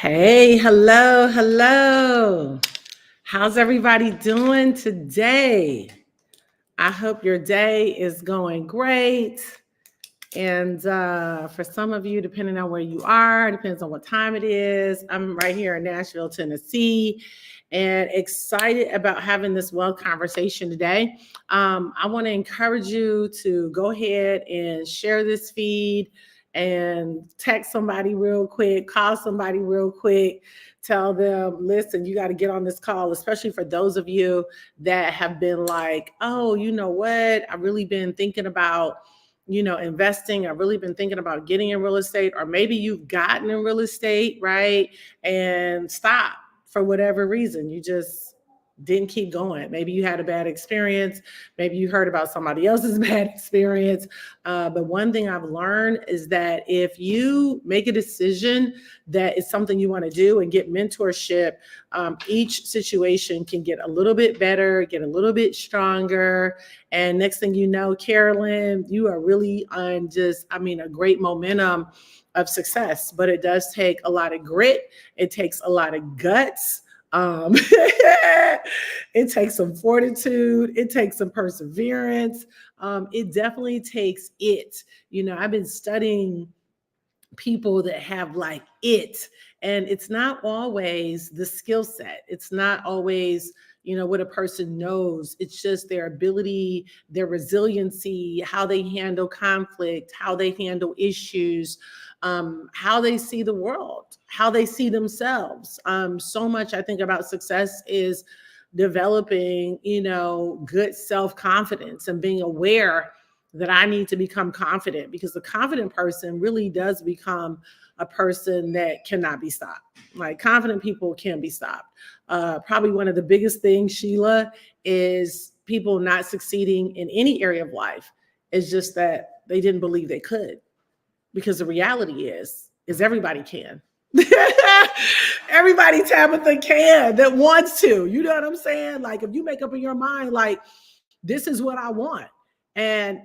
Hey, hello, hello. How's everybody doing today? I hope your day is going great. And for some of you, depending on where you are, depends on what time it is. I'm right here in Nashville, Tennessee, and excited about having this well conversation today. I want to encourage you to go ahead and share this feed and text somebody real quick, call somebody real quick, tell them, listen, you got to get on this call, especially for those of you that have been like, oh, you know what? I've really been thinking about investing. I've really been thinking about getting in real estate, or maybe you've gotten in real estate, right? And stop for whatever reason. You just didn't keep going. Maybe you had a bad experience. Maybe you heard about somebody else's bad experience. But one thing I've learned is that if you make a decision that it's something you want to do and get mentorship, each situation can get a little bit better, get a little bit stronger. And next thing you know, Carolyn, you are really on a great momentum of success. But it does take a lot of grit. It takes a lot of guts. It takes some fortitude. It takes some perseverance. It definitely takes it. I've been studying people that have like it, and it's not always the skill set. It's not always what a person knows. It's just their ability, their resiliency, how they handle conflict, how they handle issues, how they see the world, how they see themselves. So much I think about success is developing, good self-confidence and being aware that I need to become confident, because the confident person really does become a person that cannot be stopped. Like, confident people can't be stopped. Probably one of the biggest things, Sheila, is people not succeeding in any area of life is just that they didn't believe they could. Because the reality is everybody can. Everybody, Tabitha, can, that wants to. You know what I'm saying? Like, if you make up in your mind, like, this is what I want. And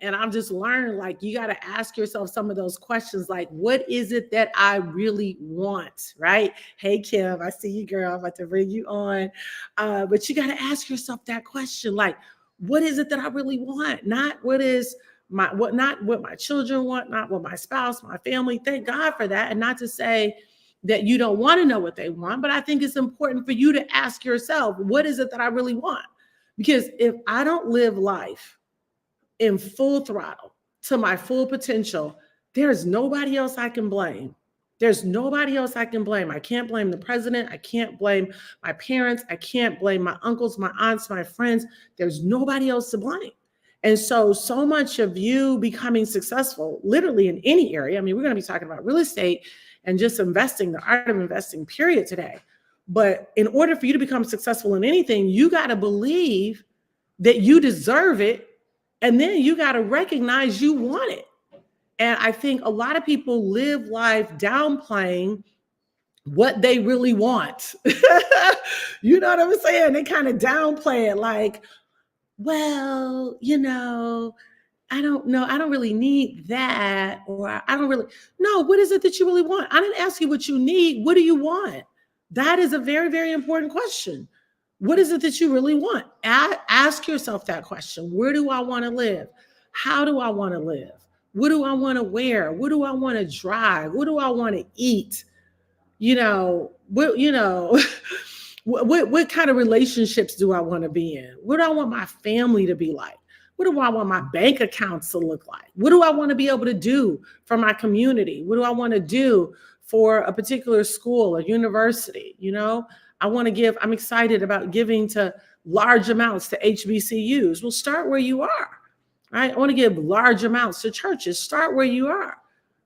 I've just learned, like, you got to ask yourself some of those questions, like, what is it that I really want, right? Hey, Kim, I see you, girl. I'm about to bring you on. But you got to ask yourself that question, like, what is it that I really want? Not not what my children want, not what my spouse, my family. Thank God for that. And not to say that you don't want to know what they want, but I think it's important for you to ask yourself, what is it that I really want? Because if I don't live life in full throttle to my full potential, there's nobody else I can blame. There's nobody else I can blame. I can't blame the president. I can't blame my parents. I can't blame my uncles, my aunts, my friends. There's nobody else to blame. And so much of you becoming successful, literally in any area. I mean, we're going to be talking about real estate and just investing, the art of investing, period, today. But in order for you to become successful in anything, you got to believe that you deserve it. And then you got to recognize you want it. And I think a lot of people live life downplaying what they really want. You know what I'm saying? They kind of downplay it, like, well, I don't know. I don't really need that. Or I don't really. No, what is it that you really want? I didn't ask you what you need. What do you want? That is a very, very important question. What is it that you really want? Ask yourself that question. Where do I want to live? How do I want to live? What do I want to wear? What do I want to drive? What do I want to eat? What what kind of relationships do I want to be in? What do I want my family to be like? What do I want my bank accounts to look like? What do I want to be able to do for my community? What do I want to do for a particular school or university? I'm excited about giving to large amounts to HBCUs. Well, start where you are, right? I want to give large amounts to churches. Start where you are.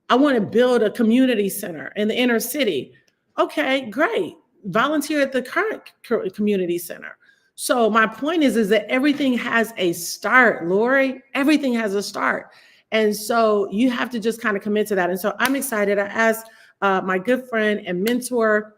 I want to build a community center in the inner city. Okay, great. Volunteer at the current community center. So my point is that everything has a start, Lori. Everything has a start. And so you have to just kind of commit to that. And so I'm excited. I asked my good friend and mentor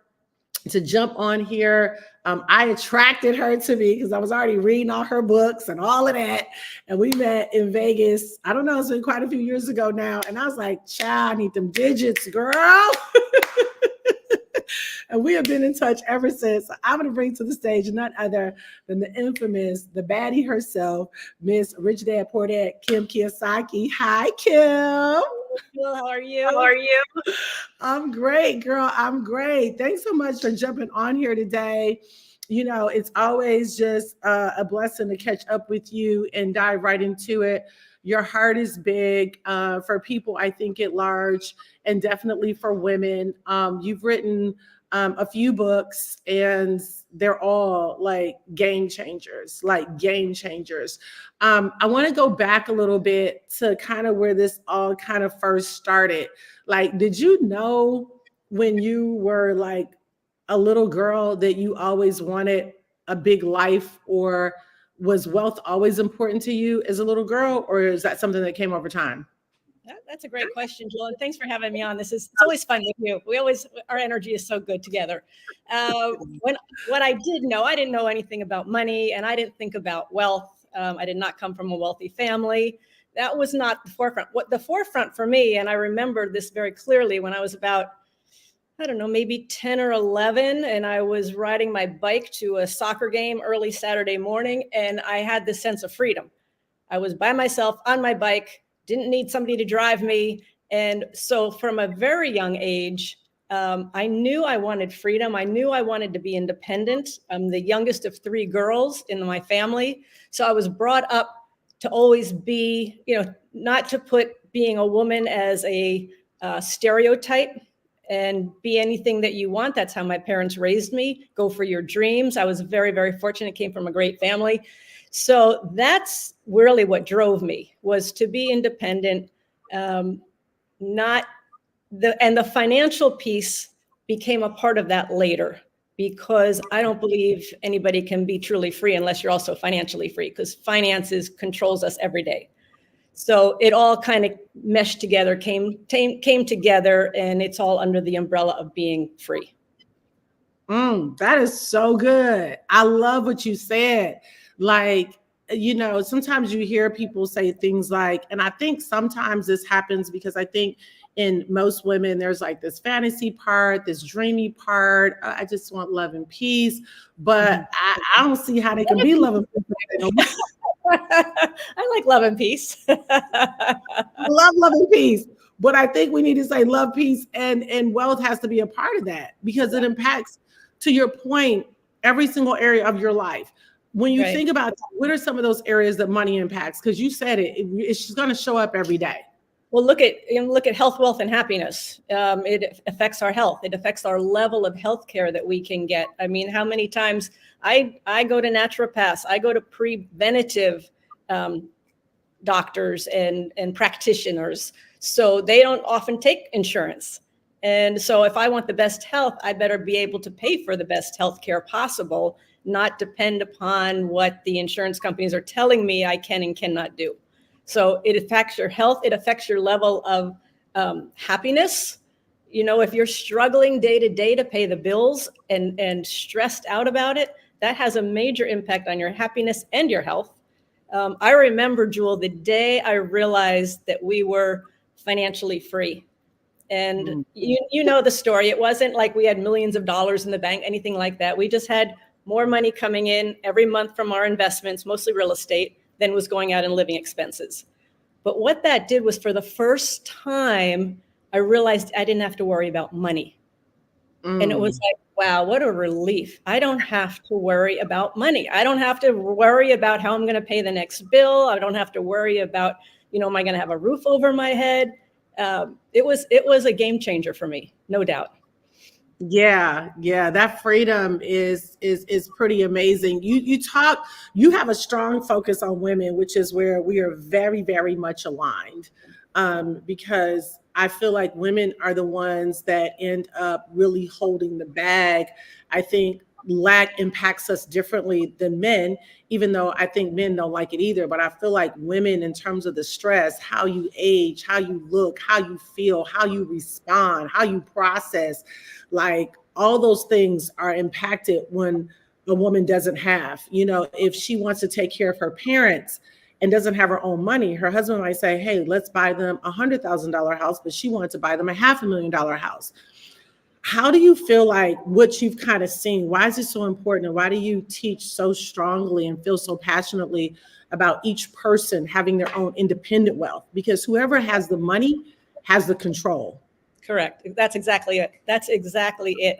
to jump on here. I attracted her to me because I was already reading all her books and all of that. And we met in Vegas. I don't know, it's been quite a few years ago now. And I was like, child, I need them digits, girl. And we have been in touch ever since. I'm going to bring to the stage none other than the infamous, the baddie herself, Miss Rich Dad Poor Dad, Kim Kiyosaki. Hi, Kim. Well, how are you? How are you? I'm great, girl. I'm great. Thanks so much for jumping on here today. You know, it's always just a blessing to catch up with you and dive right into it. Your heart is big for people, I think, at large, and definitely for women. You've written a few books, and they're all like game changers, I want to go back a little bit to kind of where this all kind of first started. Like, did you know when you were like a little girl that you always wanted a big life, or was wealth always important to you as a little girl, or is that something that came over time? That's a great question, Jill, and thanks for having me on. It's always fun with you. Our energy is so good together. What I did know, I didn't know anything about money, and I didn't think about wealth. I did not come from a wealthy family. That was not the forefront. What the forefront for me, and I remember this very clearly when I was about, I don't know, maybe 10 or 11. And I was riding my bike to a soccer game early Saturday morning. And I had this sense of freedom. I was by myself on my bike, didn't need somebody to drive me. And so from a very young age, I knew I wanted freedom. I knew I wanted to be independent. I'm the youngest of 3 girls in my family. So I was brought up to always be, not to put being a woman as a stereotype, and be anything that you want. That's how my parents raised me. Go for your dreams. I was very, very fortunate, came from a great family. So that's really what drove me, was to be independent. And the financial piece became a part of that later, because I don't believe anybody can be truly free unless you're also financially free, because finances controls us every day. So it all kind of meshed together, came together, and it's all under the umbrella of being free. That is so good. I love what you said. Like, sometimes you hear people say things like, and I think sometimes this happens because I think in most women, there's like this fantasy part, this dreamy part. I just want love and peace, but I don't see how they can be love and peace. I like love and peace. I love and peace. But I think we need to say love, peace, and wealth has to be a part of that, because it impacts, to your point, every single area of your life. When you think about what are some of those areas that money impacts, because you said it's just going to show up every day. Well, look at health, wealth, and happiness. It affects our health. It affects our level of health care that we can get. I mean, how many times I go to naturopaths, I go to preventative doctors and practitioners. So they don't often take insurance. And so if I want the best health, I better be able to pay for the best health care possible, not depend upon what the insurance companies are telling me I can and cannot do. So it affects your health. It affects your level of happiness. If you're struggling day to day to pay the bills and stressed out about it, that has a major impact on your happiness and your health. I remember, Jewel, the day I realized that we were financially free. And you know the story. It wasn't like we had millions of dollars in the bank, anything like that. We just had more money coming in every month from our investments, mostly real estate, than was going out in living expenses. But what that did was, for the first time, I realized I didn't have to worry about money. And it was like, wow, what a relief. I don't have to worry about money. I don't have to worry about how I'm going to pay the next bill. I don't have to worry about, am I going to have a roof over my head? It was a game changer for me, no doubt. Yeah, that freedom is pretty amazing. You have a strong focus on women, which is where we are very, very much aligned, because I feel like women are the ones that end up really holding the bag. I think lack impacts us differently than men, even though I think men don't like it either. But I feel like women, in terms of the stress, how you age, how you look, how you feel, how you respond, how you process, like all those things are impacted when a woman doesn't have, if she wants to take care of her parents and doesn't have her own money, her husband might say, hey, let's buy them $100,000 house, but she wanted to buy them a $500,000 house. How do you feel like what you've kind of seen? Why is it so important? And why do you teach so strongly and feel so passionately about each person having their own independent wealth? Because whoever has the money has the control. Correct. That's exactly it. That's exactly it.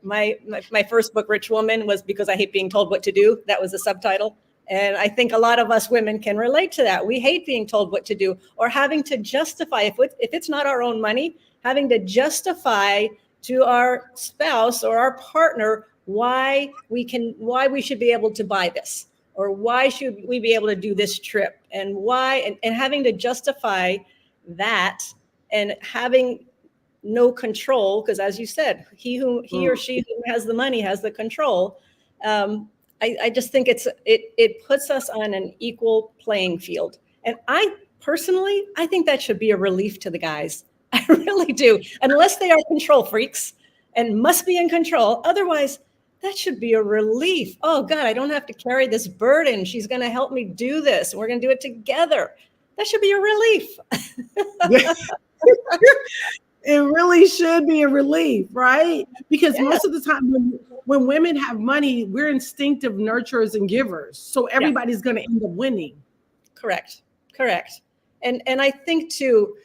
My first book, Rich Woman, was because I hate being told what to do. That was the subtitle. And I think a lot of us women can relate to that. We hate being told what to do or having to justify, if it's not our own money, having to justify to our spouse or our partner why we should be able to buy this, or why should we be able to do this trip, and why, and having to justify that, and having no control, because as you said, he or she who has the money has the control. I just think it puts us on an equal playing field. And I personally think that should be a relief to the guys. I really do, unless they are control freaks and must be in control. Otherwise, that should be a relief. Oh God, I don't have to carry this burden. She's going to help me do this, and we're going to do it together. That should be a relief. It really should be a relief, right? Because most of the time when women have money, we're instinctive nurturers and givers. So everybody's going to end up winning. Correct. And I think too,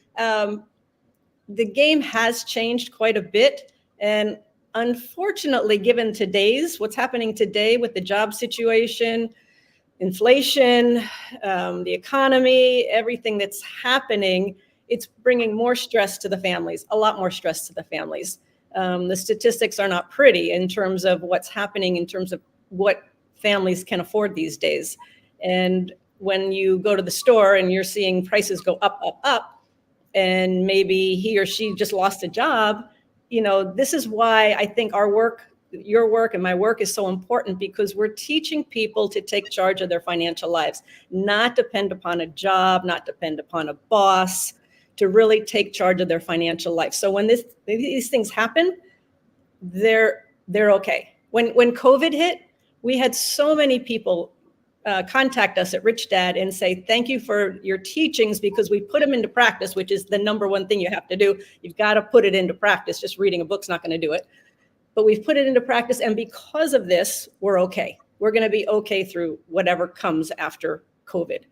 the game has changed quite a bit. And unfortunately, given what's happening today with the job situation, inflation, the economy, everything that's happening, it's bringing more stress to the families, a lot more stress to the families. The statistics are not pretty in terms of what's happening, in terms of what families can afford these days. And when you go to the store and you're seeing prices go up, and maybe he or she just lost a job, this is why I think our work, your work and my work, is so important, because we're teaching people to take charge of their financial lives, not depend upon a job, not depend upon a boss, to really take charge of their financial life. So when these things happen, they're okay. When COVID hit, we had so many people contact us at Rich Dad and say, thank you for your teachings, because we put them into practice, which is the number one thing you have to do. You've got to put it into practice. Just reading a book's not going to do it. But we've put it into practice, and because of this, we're okay. We're going to be okay through whatever comes after COVID.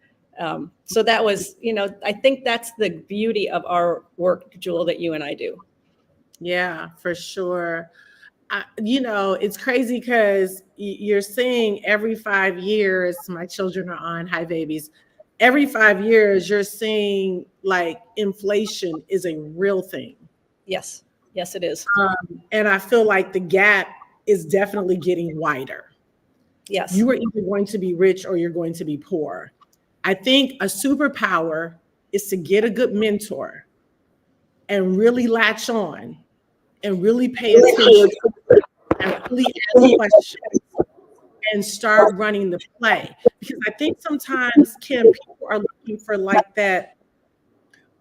So that was, I think that's the beauty of our work, Jewel, that you and I do. Yeah, for sure. It's crazy because you're seeing every 5 years, my children are on, hi babies. Every 5 years, you're seeing like inflation is a real thing. Yes, it is. And I feel like the gap is definitely getting wider. Yes. You are either going to be rich or you're going to be poor. I think a superpower is to get a good mentor and really latch on and really pay attention and really ask questions and start running the play. Because I think sometimes, Kim, people are looking for like that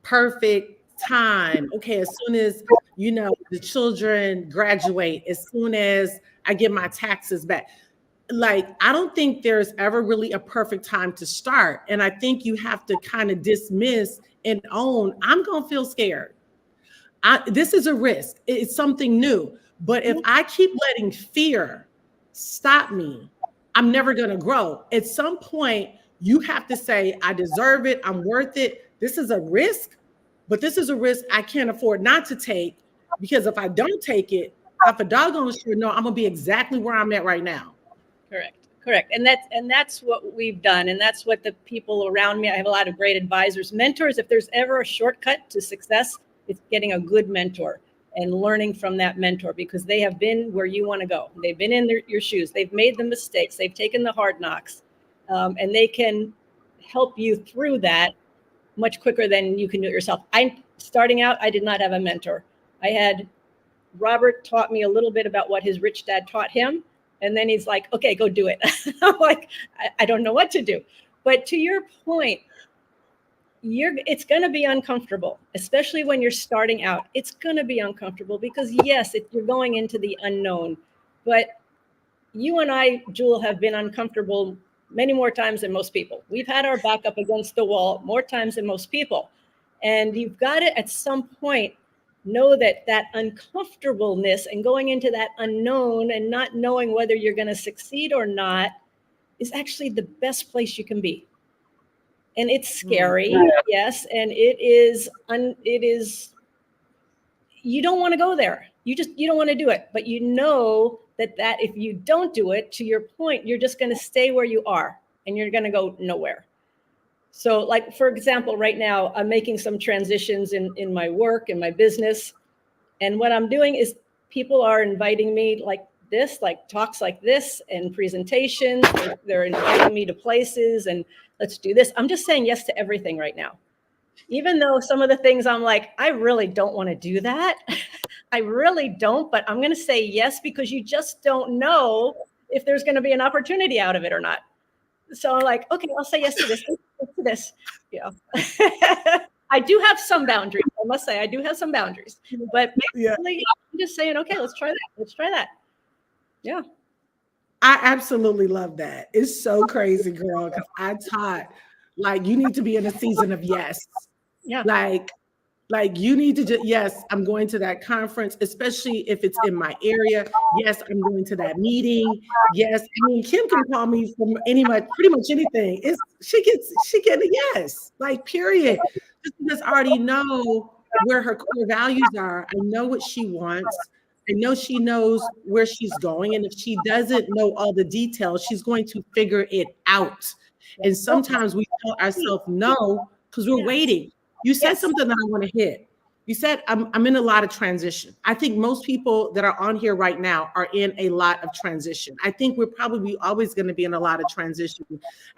perfect time. Okay, as soon as, the children graduate, as soon as I get my taxes back. Like, I don't think there's ever really a perfect time to start. And I think you have to kind of dismiss and own, I'm going to feel scared. This is a risk. It's something new. But if I keep letting fear stop me, I'm never going to grow. At some point, you have to say, I deserve it. I'm worth it. This is a risk, but this is a risk I can't afford not to take, because if I don't take it, if a doggone sure, no, I'm going to be exactly where I'm at right now. Correct. And that's what we've done. And that's what the people around me, I have a lot of great advisors, mentors. If there's ever a shortcut to success, it's getting a good mentor and learning from that mentor, because they have been where you want to go. They've been in your shoes. They've made the mistakes. They've taken the hard knocks, and they can help you through that much quicker than you can do it yourself. Starting out, I did not have a mentor. I had Robert taught me a little bit about what his rich dad taught him. And then he's like, okay, go do it. I'm like, I don't know what to do. But to your point, it's going to be uncomfortable, especially when you're starting out. It's going to be uncomfortable because, yes, you're going into the unknown. But you and I, Jewel, have been uncomfortable many more times than most people. We've had our back up against the wall more times than most people. And you've got to, at some point, know that that uncomfortableness and going into that unknown and not knowing whether you're going to succeed or not is actually the best place you can be. And it's scary, yes, and it is you don't want to go there. You don't want to do it, but you know that if you don't do it, to your point, you're just going to stay where you are and you're going to go nowhere. So like, for example, right now, I'm making some transitions in my work, in my business. And what I'm doing is people are inviting me like this, like talks like this and presentations. They're inviting me to places and let's do this. I'm just saying yes to everything right now. Even though some of the things I'm like, I really don't want to do that. I really don't, but I'm going to say yes because you just don't know if there's going to be an opportunity out of it or not. So I'm like, okay, I'll say yes to this, yes to this. You know, I do have some boundaries. I must say, I do have some boundaries, but basically, I'm just saying, okay, let's try that. Let's try that. Yeah. I absolutely love that. It's so crazy, girl, because I taught, like, you need to be in a season of yes. Yeah. Like you need to just, yes, I'm going to that conference, especially if it's in my area. Yes, I'm going to that meeting. Yes. I mean, Kim can call me from pretty much anything. She get a yes, like period. Just because I already know where her core values are. I know what she wants. I know she knows where she's going. And if she doesn't know all the details, she's going to figure it out. And sometimes we tell ourselves no because we're waiting. You said something that I want to hit. You said, I'm in a lot of transition. I think most people that are on here right now are in a lot of transition. I think we're probably always going to be in a lot of transition.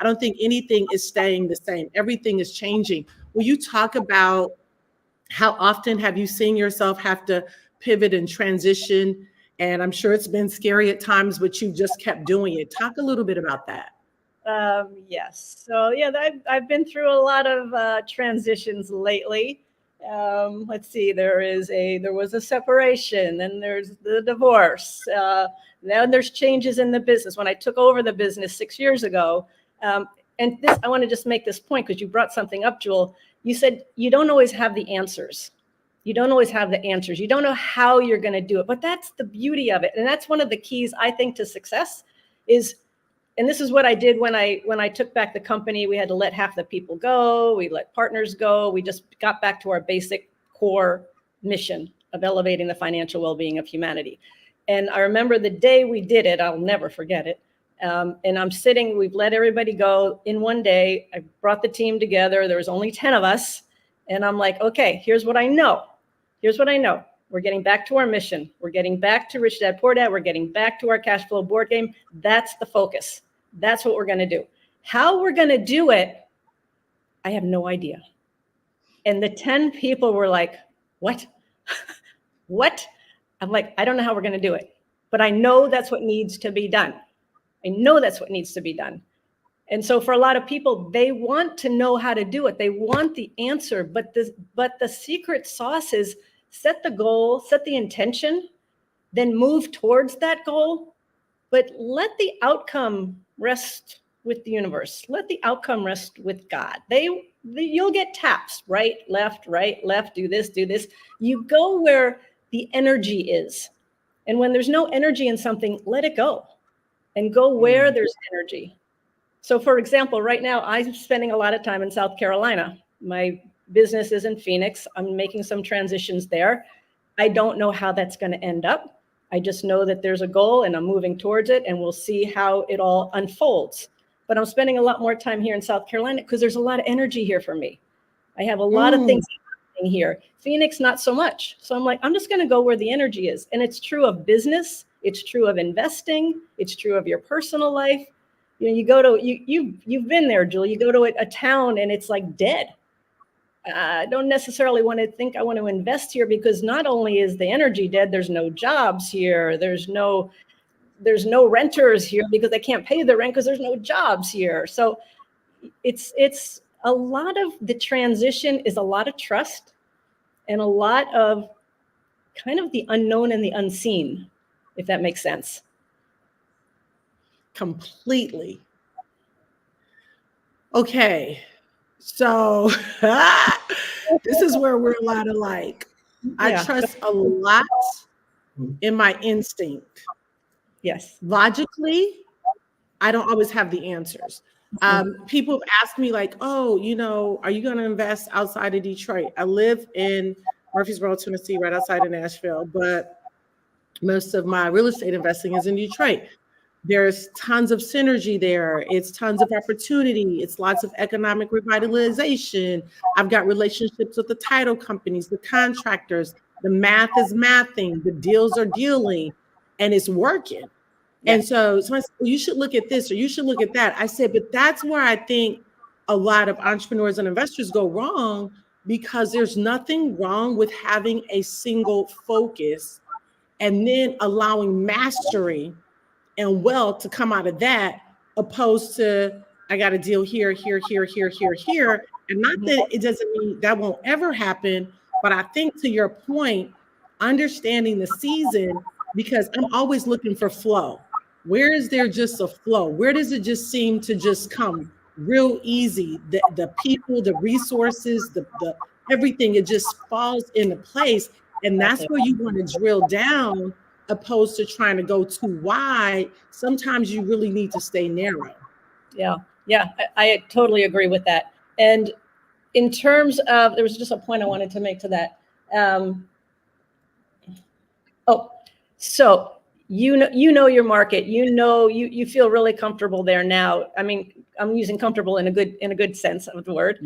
I don't think anything is staying the same. Everything is changing. Will you talk about how often have you seen yourself have to pivot and transition? And I'm sure it's been scary at times, but you just kept doing it. Talk a little bit about that. Yes. So yeah, I've been through a lot of transitions lately. Let's see, there was a separation, then there's the divorce. Then there's changes in the business. When I took over the business 6 years ago, and this, I want to just make this point because you brought something up, Jewel. You said you don't always have the answers. You don't always have the answers. You don't know how you're going to do it, but that's the beauty of it. And that's one of the keys, I think, to success is, and this is what I did when I took back the company. We had to let half the people go. We let partners go. We just got back to our basic core mission of elevating the financial well-being of humanity. And I remember the day we did it, I'll never forget it. And I'm sitting, we've let everybody go in one day. I brought the team together. There was only 10 of us. And I'm like, okay, here's what I know. Here's what I know. We're getting back to our mission. We're getting back to Rich Dad Poor Dad. We're getting back to our cash flow board game. That's the focus. That's what we're going to do. How we're going to do it, I have no idea. And the 10 people were like, what? What? I'm like, I don't know how we're going to do it, but I know that's what needs to be done. I know that's what needs to be done. And so for a lot of people, they want to know how to do it. They want the answer, but the secret sauce is set the goal, set the intention, then move towards that goal, but let the outcome rest with the universe. Let the outcome rest with God. You'll get taps, right, left, do this. You go where the energy is. And when there's no energy in something, let it go and go where there's energy. So for example, right now, I'm spending a lot of time in South Carolina. My business is in Phoenix. I'm making some transitions there. I don't know how that's going to end up. I just know that there's a goal and I'm moving towards it, and we'll see how it all unfolds. But I'm spending a lot more time here in South Carolina because there's a lot of energy here for me. I have a lot of things happening here. Phoenix, not so much. So I'm like, I'm just going to go where the energy is. And it's true of business. It's true of investing. It's true of your personal life. You know, you go to, you've been there, Julie. You go to a town and it's like dead. I don't necessarily want to think I want to invest here because not only is the energy dead, there's no jobs here. There's no renters here because they can't pay the rent because there's no jobs here. So it's a lot of the transition is a lot of trust and a lot of kind of the unknown and the unseen, if that makes sense. Completely. Okay. So this is where we're a lot alike. I Yeah. trust a lot in my instinct. Yes. Logically, I don't always have the answers. People have asked me like, oh, are you going to invest outside of Detroit? I live in Murfreesboro, Tennessee, right outside of Nashville, but most of my real estate investing is in Detroit. There's tons of synergy there. It's tons of opportunity. It's lots of economic revitalization. I've got relationships with the title companies, the contractors. The math is mathing. The deals are dealing, and it's working. Yeah. And so I said, well, you should look at this or you should look at that. I said, but that's where I think a lot of entrepreneurs and investors go wrong, because there's nothing wrong with having a single focus and then allowing mastery and wealth to come out of that, opposed to I got a deal here, here, here, here, here, here. And not that it doesn't mean that won't ever happen, but I think to your point, understanding the season, because I'm always looking for flow. Where is there just a flow? Where does it just seem to just come real easy? The people, the resources, the everything, it just falls into place. And that's where you want to drill down, opposed to trying to go too wide. Sometimes you really need to stay narrow. Yeah. Yeah. I totally agree with that. And in terms of, there was just a point I wanted to make to that. So you know your market, you feel really comfortable there now. I mean, I'm using comfortable in a good sense of the word.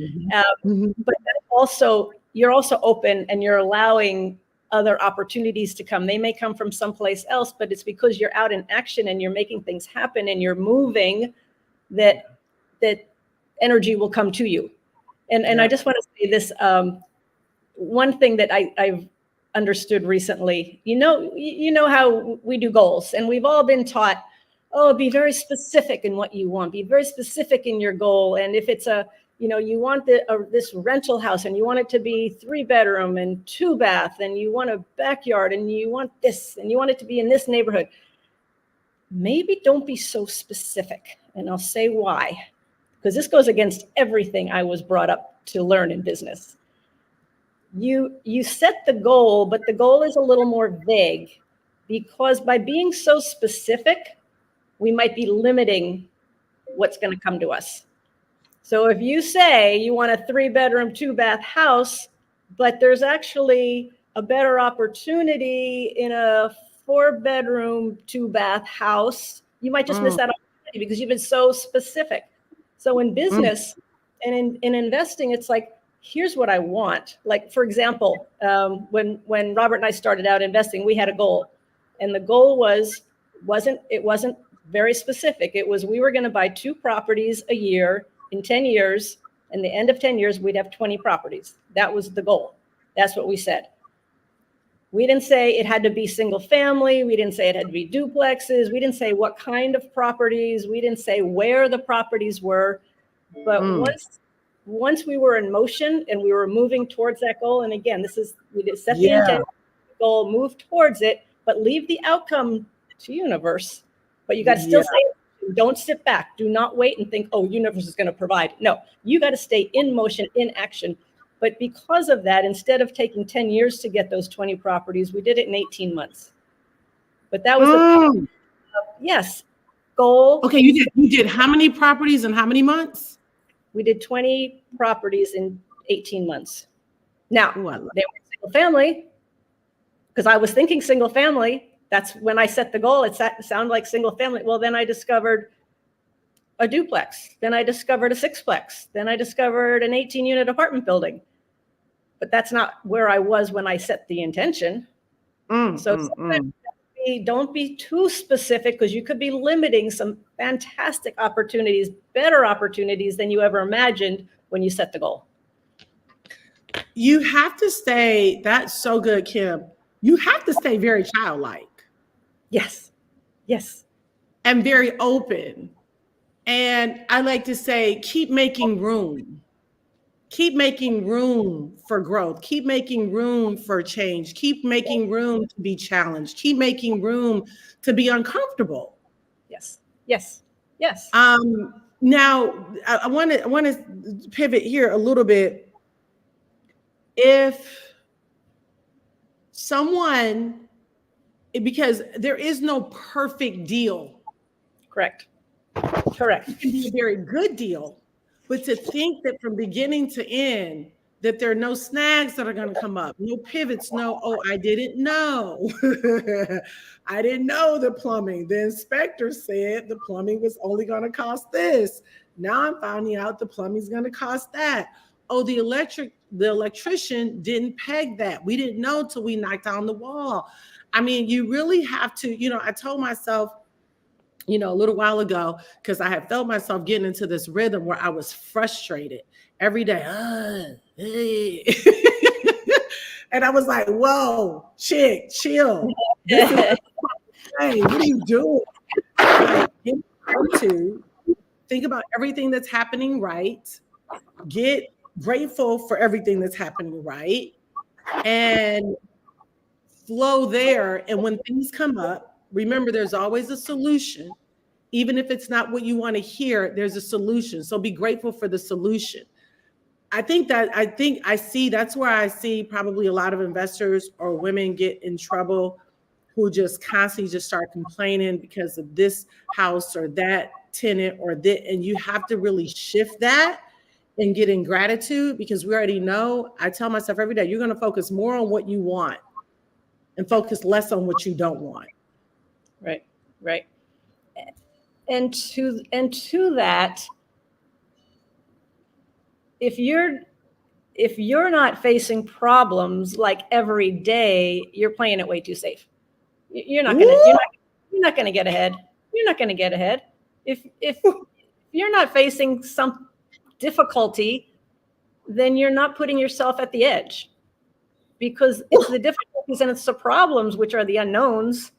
But also, you're also open and you're allowing other opportunities to come. They may come from someplace else, but it's because you're out in action and you're making things happen and you're moving that energy will come to you. And I just want to say this, one thing that I've understood recently, you know how we do goals, and we've all been taught, oh, be very specific in what you want, be very specific in your goal. And if it's you want this rental house and you want it to be 3-bedroom and 2-bath, and you want a backyard and you want this and you want it to be in this neighborhood, maybe don't be so specific. And I'll say why, because this goes against everything I was brought up to learn in business. You set the goal, but the goal is a little more vague, because by being so specific, we might be limiting what's going to come to us. So if you say you want a 3-bedroom, 2-bath house, but there's actually a better opportunity in a 4-bedroom, 2-bath house, you might just miss that opportunity because you've been so specific. So in business and in investing, it's like, here's what I want. Like, for example, when Robert and I started out investing, we had a goal, and the goal wasn't very specific. It was, we were going to buy 2 properties a year in 10 years. And the end of 10 years, we'd have 20 properties. That was the goal. That's what we said. We didn't say it had to be single family. We didn't say it had to be duplexes. We didn't say what kind of properties. We didn't say where the properties were. But once we were in motion and we were moving towards that goal, and again, we did set the intent goal, move towards it, but leave the outcome to universe. But you got to still say, don't sit back. Do not wait and think, oh, universe is going to provide. No, you got to stay in motion, in action. But because of that, instead of taking 10 years to get those 20 properties, we did it in 18 months. But that was yes, goal. Okay, you did how many properties in how many months? We did 20 properties in 18 months. Now, they were single family, because I was thinking single family. That's when I set the goal. It sounded like single family. Well, then I discovered a duplex. Then I discovered a 6-plex. Then I discovered an 18-unit apartment building. But that's not where I was when I set the intention. Sometimes don't be too specific, because you could be limiting some fantastic opportunities, better opportunities than you ever imagined when you set the goal. You have to stay, that's so good, Kim. You have to stay very childlike. Yes. And very open. And I like to say, keep making room. Keep making room for growth. Keep making room for change. Keep making room to be challenged. Keep making room to be uncomfortable. Yes. Now, I want to pivot here a little bit. If because there is no perfect deal. Correct. Correct. It can be a very good deal, but to think that from beginning to end, that there are no snags that are going to come up, no pivots, I didn't know. I didn't know the plumbing. The inspector said the plumbing was only going to cost this. Now I'm finding out the plumbing is going to cost that. Oh, the electrician didn't peg that. We didn't know till we knocked down the wall. I mean, you really have to, I told myself, a little while ago, because I had felt myself getting into this rhythm where I was frustrated every day. And I was like, whoa, chick, chill. Hey, what are you doing? To think about everything that's happening right. Get grateful for everything that's happening right. And flow there. And when things come up, remember there's always a solution. Even if it's not what you want to hear, there's a solution. So be grateful for the solution. That's where I see probably a lot of investors or women get in trouble, who just constantly just start complaining because of this house or that tenant or that. And you have to really shift that and get in gratitude, because we already know, I tell myself every day, you're going to focus more on what you want and focus less on what you don't want. Right. And to that, if you're not facing problems like every day, you're playing it way too safe. You're not gonna get ahead. You're not gonna get ahead. If you're not facing some difficulty, then you're not putting yourself at the edge, because it's the difficulties and it's the problems which are the unknowns,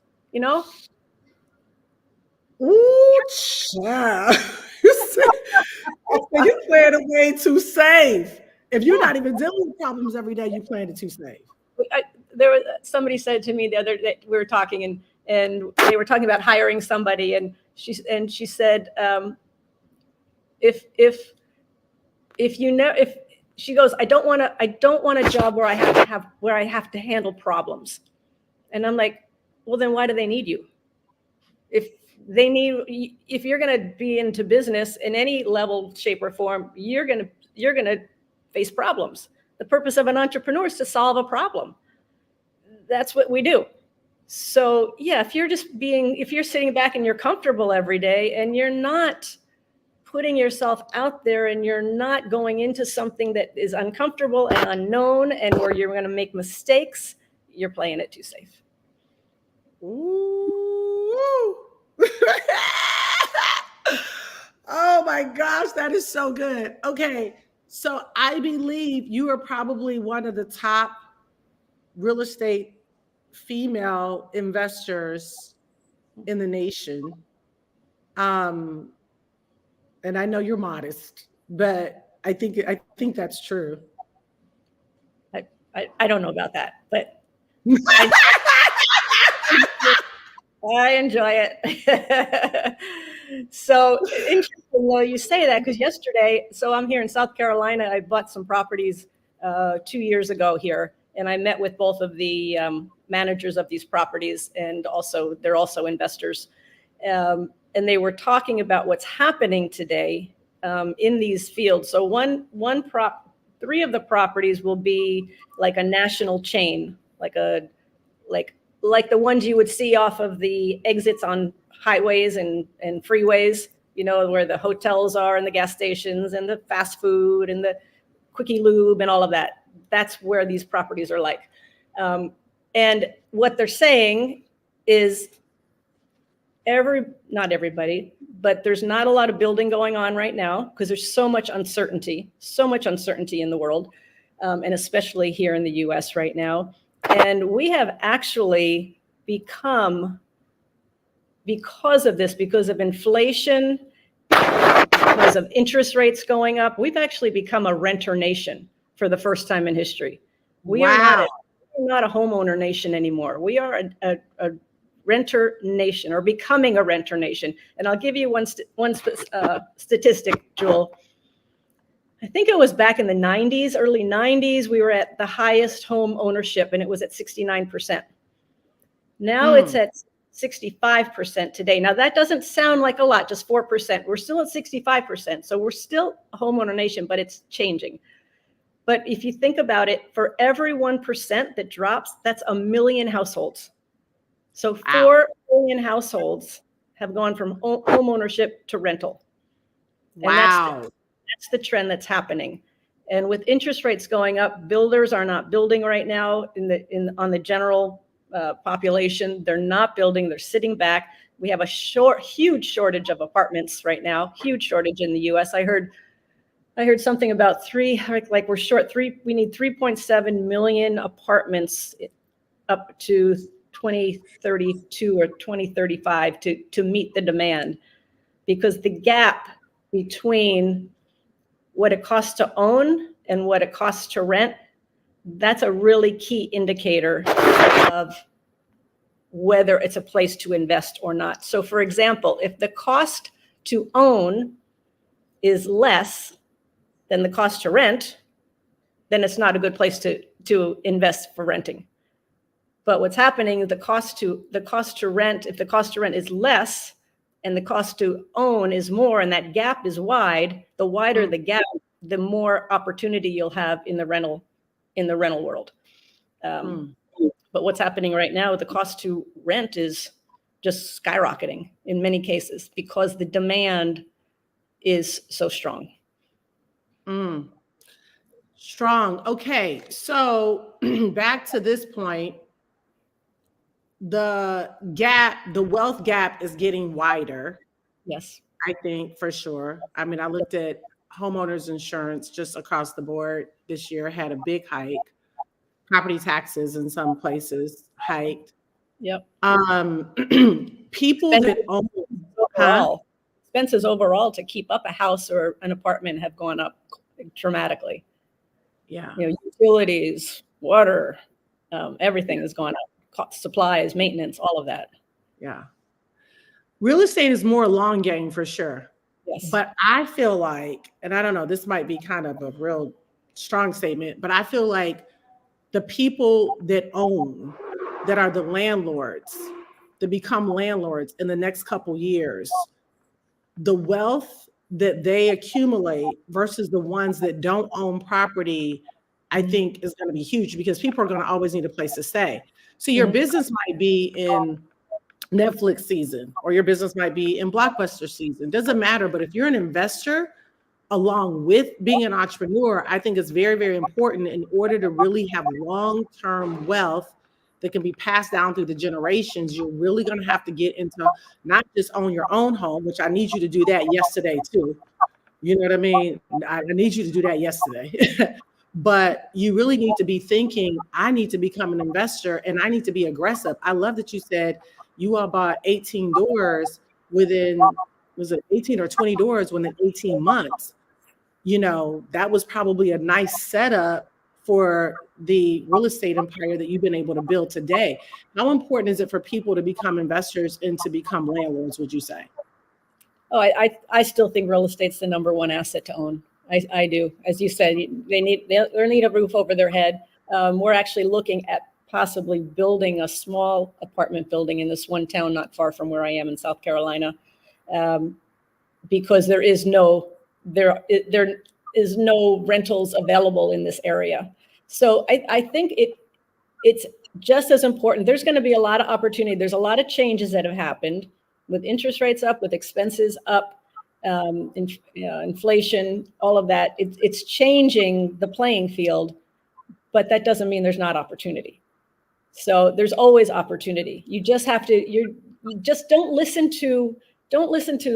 Ooh, child. You playing it way too safe. If you're not even dealing with problems every day, you playing it too safe. Somebody said to me the other day, we were talking and they were talking about hiring somebody, and she said, if she goes, I don't want a job where I have to handle problems. And I'm like, well, then why do they need you? If you're going to be into business in any level, shape, or form, you're going to face problems. The purpose of an entrepreneur is to solve a problem. That's what we do. So yeah, if you're sitting back and you're comfortable every day and you're not putting yourself out there and you're not going into something that is uncomfortable and unknown and where you're going to make mistakes, you're playing it too safe. Ooh. Oh my gosh, that is so good. Okay, so I believe you are probably one of the top real estate female investors in the nation. And I know you're modest, but I think that's true. I don't know about that, but I enjoy it. So interesting though you say that, because yesterday, so I'm here in South Carolina. I bought some properties 2 years ago here, and I met with both of the managers of these properties, and they're also investors. And they were talking about what's happening today in these fields. So three of the properties will be like a national chain, like the ones you would see off of the exits on highways and freeways, where the hotels are and the gas stations and the fast food and the quickie lube and all of that. That's where these properties are like. And what they're saying is not everybody, but there's not a lot of building going on right now because there's so much uncertainty in the world, and especially here in the US right now. And we have actually become, because of inflation, because of interest rates going up, we've actually become a renter nation for the first time in history. We are not a homeowner nation anymore. We are a renter nation, or becoming a renter nation. And I'll give you one statistic, Jewel. I think it was back in the 90s, early 90s, we were at the highest home ownership, and it was at 69%. Now it's at 65% today. Now that doesn't sound like a lot, just 4%. We're still at 65%. So we're still a homeowner nation, but it's changing. But if you think about it, for every 1% that drops, that's 1 million households. So 4 million households have gone from home ownership to rental. Wow. And that's the trend that's happening. And with interest rates going up, builders are not building right now on the general population. They're not building, they're sitting back. We have a huge shortage of apartments right now, huge shortage in the US. I heard something about we need 3.7 million apartments up to 2032 or 2035 to meet the demand, because the gap between what it costs to own and what it costs to rent, that's a really key indicator of whether it's a place to invest or not. So for example, if the cost to own is less than the cost to rent, then it's not a good place to invest for renting. But what's happening is the cost to rent, if the cost to rent is less and the cost to own is more, and that gap is wide, the wider the gap, the more opportunity you'll have in the rental world. But what's happening right now, the cost to rent is just skyrocketing in many cases because the demand is so strong. Strong. Okay. So back to this point, the wealth gap is getting wider. Yes. I think for sure. I mean, I looked at homeowners insurance just across the board this year, had a big hike. Property taxes in some places hiked. Yep. People that own expenses overall to keep up a house or an apartment have gone up dramatically. Yeah. Utilities, water, everything has gone up. Supplies, maintenance, all of that. Yeah. Real estate is more long game for sure. Yes. But I feel like, and I don't know, this might be kind of a real strong statement, but I feel like the people that own, that are the landlords, that become landlords in the next couple years, the wealth that they accumulate versus the ones that don't own property, I think is going to be huge because people are going to always need a place to stay. So your business might be in Netflix season, or your business might be in Blockbuster season. Doesn't matter. But if you're an investor, along with being an entrepreneur, I think it's very, very important in order to really have long-term wealth that can be passed down through the generations. You're really going to have to get into not just own your own home, which I need you to do that yesterday too. You know what I mean? I need you to do that yesterday. But you really need to be thinking, I need to become an investor and I need to be aggressive. I love that you said you all bought 18 doors within, was it 18 or 20 doors within 18 months? That was probably a nice setup for the real estate empire that you've been able to build today. How important is it for people to become investors and to become landlords, would you say? Oh, I still think real estate's the number one asset to own. I do. As you said, they need a roof over their head. We're actually looking at possibly building a small apartment building in this one town not far from where I am in South Carolina, because there is no rentals available in this area. So I think it's just as important. There's going to be a lot of opportunity. There's a lot of changes that have happened with interest rates up, with expenses up, inflation, all of that. It's changing the playing field, but that doesn't mean there's not opportunity. So there's always opportunity. You just have to, you just don't listen to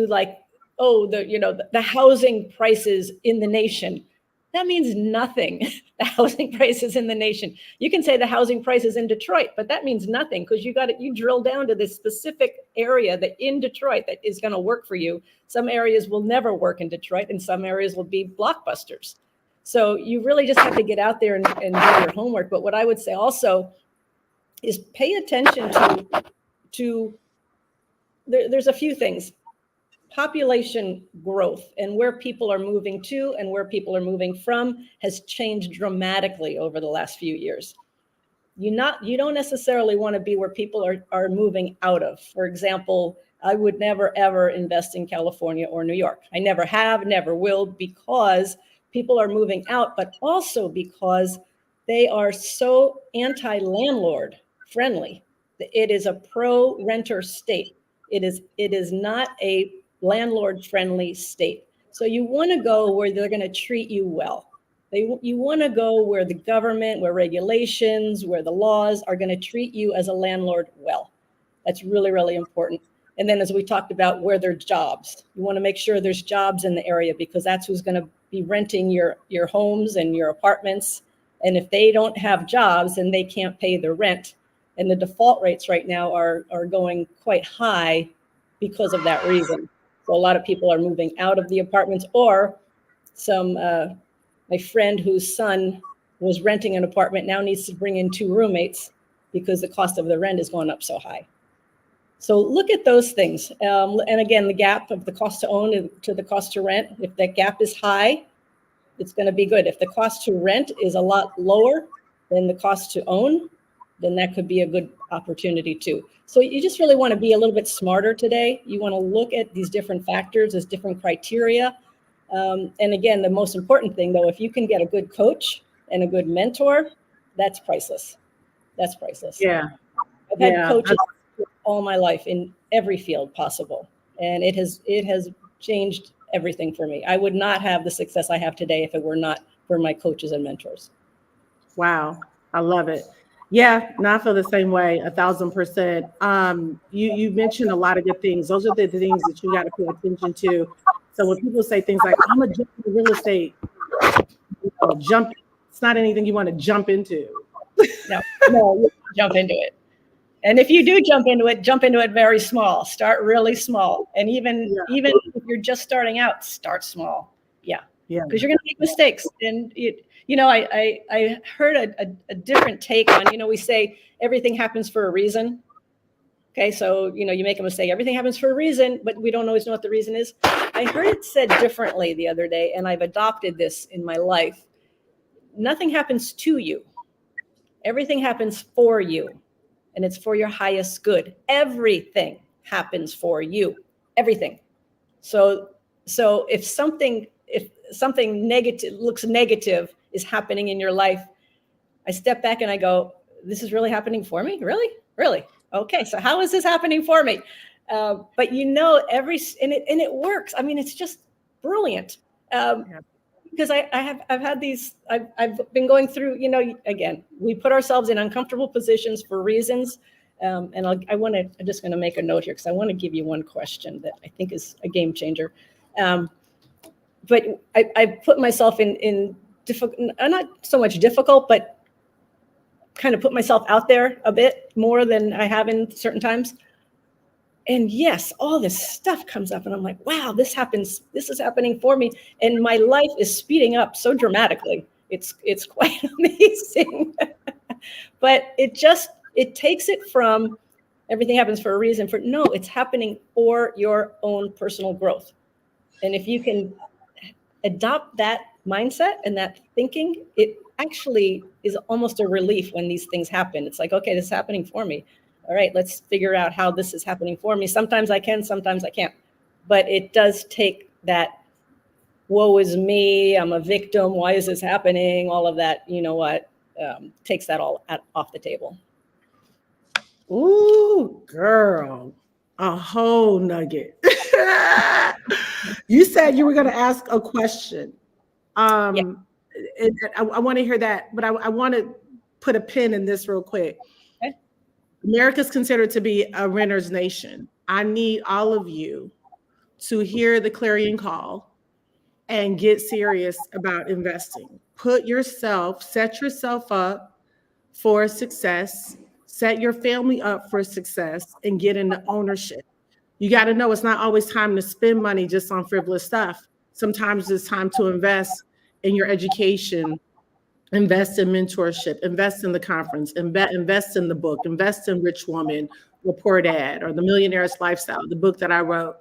like, oh, the housing prices in the nation. That means nothing. The housing prices in the nation. You can say the housing prices in Detroit, but that means nothing because you drill down to this specific area that in Detroit that is going to work for you. Some areas will never work in Detroit and some areas will be blockbusters. So you really just have to get out there and do your homework. But what I would say also is pay attention to there's a few things. population growth and where people are moving to and where people are moving from has changed dramatically over the last few years. You don't necessarily want to be where people are moving out of. For example, I would never, ever invest in California or New York. I never have, never will, because people are moving out, but also because they are so anti-landlord friendly. It is a pro-renter state. It is not a landlord-friendly state. So you want to go where they're going to treat you well. You want to go where the government, where regulations, where the laws are going to treat you as a landlord well. That's really, really important. And then as we talked about, where there's jobs, you want to make sure there's jobs in the area, because that's who's going to be renting your homes and your apartments. And if they don't have jobs and they can't pay the rent, and the default rates right now are going quite high because of that reason. So a lot of people are moving out of the apartments, or my friend whose son was renting an apartment now needs to bring in 2 roommates because the cost of the rent is going up so high. So look at those things. And again, the gap of the cost to own to the cost to rent, if that gap is high, it's going to be good. If the cost to rent is a lot lower than the cost to own, then that could be a good opportunity too. So you just really want to be a little bit smarter today. You want to look at these different factors as different criteria. And again, the most important thing though, if you can get a good coach and a good mentor, that's priceless. That's priceless. Yeah. I've had coaches all my life in every field possible. And it has changed everything for me. I would not have the success I have today if it were not for my coaches and mentors. Wow. I love it. Yeah, no, I feel the same way, 1,000%. You mentioned a lot of good things. Those are the things that you got to pay attention to. So when people say things like, I'm going to jump into real estate, it's not anything you want to jump into. No, jump into it. And if you do jump into it very small. Start really small. And even if you're just starting out, start small. Yeah. Because you're going to make mistakes. And I heard a different take on, we say everything happens for a reason. Okay, so, you make a mistake. Everything happens for a reason, but we don't always know what the reason is. I heard it said differently the other day, and I've adopted this in my life. Nothing happens to you. Everything happens for you, and it's for your highest good. Everything happens for you. Everything. So if something negative looks negative is happening in your life, I step back and I go, this is really happening for me? Really? Okay, so how is this happening for me? But it works. I mean, it's just brilliant. Because I've been going through, again, we put ourselves in uncomfortable positions for reasons. And I'm just going to make a note here because I want to give you one question that I think is a game changer. But I put myself in difficult, not so much difficult, but kind of put myself out there a bit more than I have in certain times. And yes, all this stuff comes up and I'm like, wow, this is happening for me. And my life is speeding up so dramatically. It's quite amazing. But it takes it from everything happens for a reason it's happening for your own personal growth. And if you can adopt that mindset and that thinking, it actually is almost a relief when these things happen. It's like, okay, this is happening for me. All right, let's figure out how this is happening for me. Sometimes I can, sometimes I can't. But it does take that, woe is me, I'm a victim, why is this happening? All of that, takes that all off the table. Ooh, girl, a whole nugget. You said you were going to ask a question. And I want to hear that, but I want to put a pin in this real quick. Okay. America's considered to be a renter's nation. I need all of you to hear the clarion call and get serious about investing. Set yourself up for success, set your family up for success, and get into ownership. You got to know it's not always time to spend money just on frivolous stuff. Sometimes it's time to invest in your education, invest in mentorship, invest in the conference, invest in the book, invest in Rich Woman or Poor Dad or The Millionaire's Lifestyle, the book that I wrote.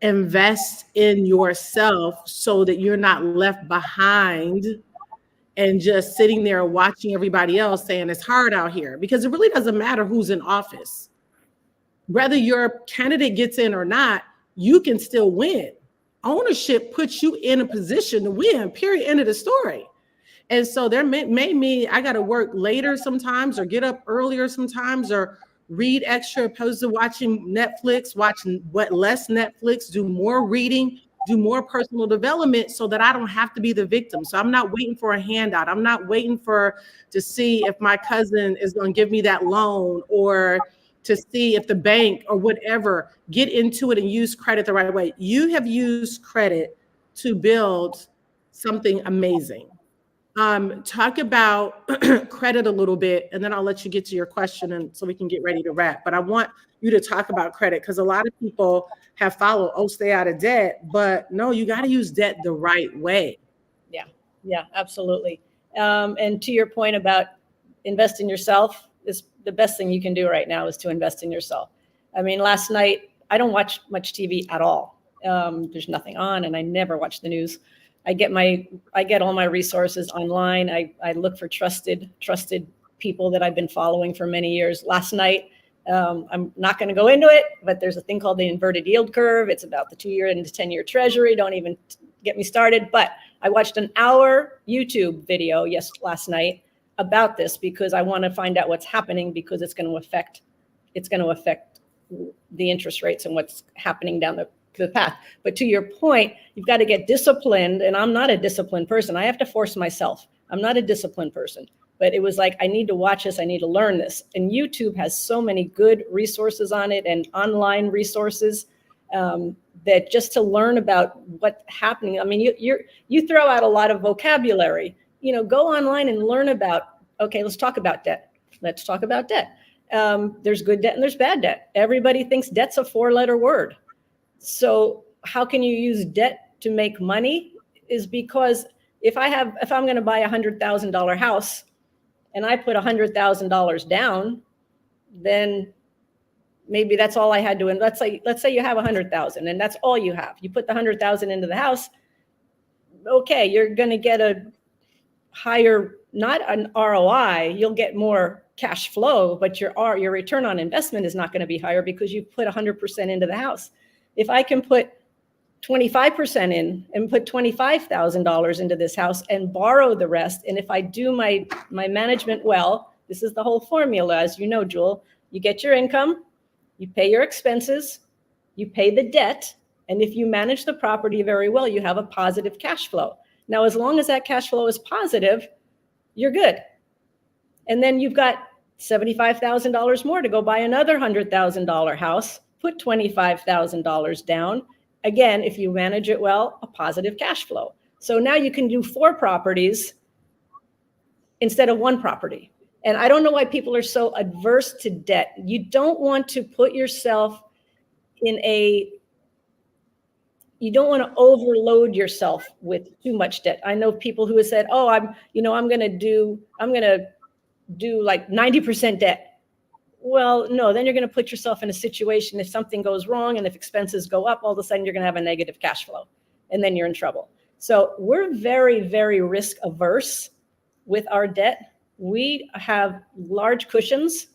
invest in yourself so that you're not left behind and just sitting there watching everybody else saying it's hard out here, because it really doesn't matter who's in office. Whether your candidate gets in or not, you can still win. Ownership puts you in a position to win, period, end of the story. And so there may me, I got to work later sometimes or get up earlier sometimes or read extra opposed to watching Netflix, watching what less Netflix, do more reading, do more personal development so that I don't have to be the victim. So I'm not waiting for a handout. I'm not waiting to see if my cousin is going to give me that loan or to see if the bank or whatever. Get into it and use credit the right way. You have used credit to build something amazing. Talk about credit a little bit, and then I'll let you get to your question and so we can get ready to wrap. But I want you to talk about credit because a lot of people have followed, stay out of debt, but no, you got to use debt the right way. Yeah, absolutely. And to your point about invest in yourself, is the best thing you can do right now is to invest in yourself. I mean, last night, I don't watch much TV at all. There's nothing on, and I never watch the news. I get all my resources online. I look for trusted people that I've been following for many years. Last night, I'm not going to go into it, but there's a thing called the inverted yield curve. It's about the 2-year and 10-year treasury. Don't even get me started. But I watched an hour YouTube video last night about this because I want to find out what's happening, because it's going to affect the interest rates and what's happening down the path. But to your point, you've got to get disciplined. And I'm not a disciplined person. I have to force myself. I'm not a disciplined person. But it was like, I need to watch this. I need to learn this. And YouTube has so many good resources on it and online resources that just to learn about what's happening. I mean, you throw out a lot of vocabulary. Go online and learn about, okay, let's talk about debt. Let's talk about debt. There's good debt and there's bad debt. Everybody thinks debt's a 4-letter word. So how can you use debt to make money? Is because if I'm going to buy $100,000 house and I put $100,000 down, then maybe that's all I had to. And let's say you have 100,000 and that's all you have. You put the 100,000 into the house. Okay, you're going to get a higher, not an ROI. You'll get more cash flow, but your return on investment is not going to be higher because you put 100% into the house. If I can put 25% in and put $25,000 into this house and borrow the rest, and if I do my management well, this is the whole formula, as you know, Jewel, you get your income, you pay your expenses, you pay the debt, and if you manage the property very well, you have a positive cash flow. Now, as long as that cash flow is positive, you're good. And then you've got $75,000 more to go buy another $100,000 house, put $25,000 down. Again, if you manage it well, a positive cash flow. So now you can do 4 properties instead of 1 property. And I don't know why people are so adverse to debt. You don't want to put yourself you don't want to overload yourself with too much debt. I know people who have said, oh, I'm going to do like 90% debt. Well, no, then you're going to put yourself in a situation if something goes wrong and if expenses go up, all of a sudden you're going to have a negative cash flow and then you're in trouble. So we're very, very risk averse with our debt. We have large cushions